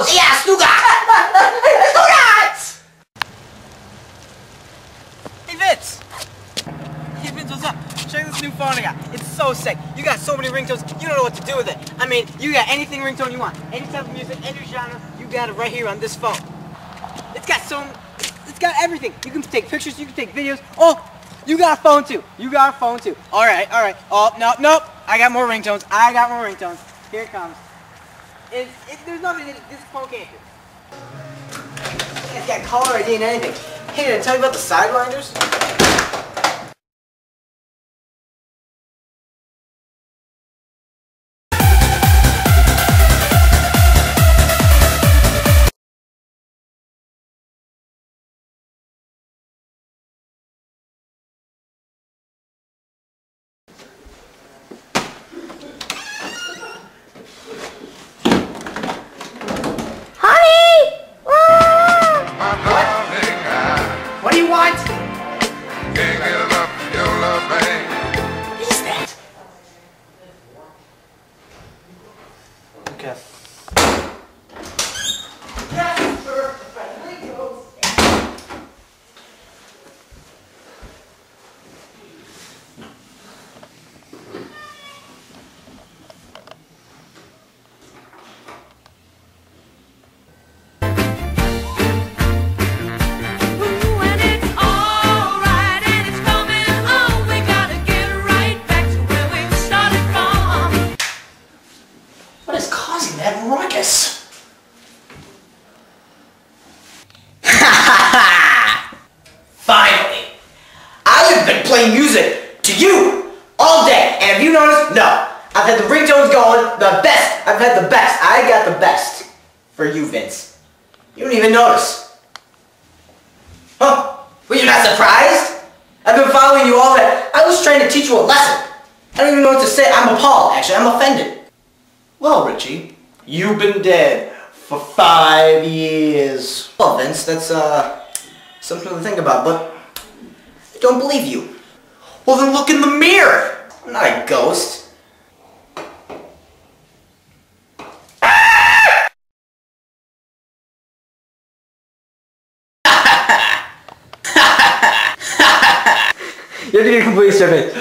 Stugas! Yeah, Stugas! Stugas! Hey Vince! Hey Vince, what's up? Check this new phone I got. It's so sick. You got so many ringtones, you don't know what to do with it. I mean, you got anything ringtone you want. Any type of music, any genre, you got it right here on this phone. It's got everything. You can take pictures, you can take videos. Oh, you got a phone too. You got a phone too. Alright. Oh, nope. I got more ringtones. Here it comes. There's nothing that this phone can't do. It's got caller ID and anything. Hey, did I tell you about the sidewinders? What do you want? Can't get enough your love, babe. What is that? Okay. What is causing that ruckus? Finally! I have been playing music to you all day, and have you noticed? No. I've had the ringtones going, the best. I've had the best. I got the best. For you, Vince. You don't even notice. Huh? Were you not surprised? I've been following you all day. I was trying to teach you a lesson. I don't even know what to say. I'm appalled, actually. I'm offended. Well, Richie, you've been dead for 5 years. Well, Vince, that's, something to think about, but I don't believe you. Well, then look in the mirror. I'm not a ghost. You have to get a complete survey.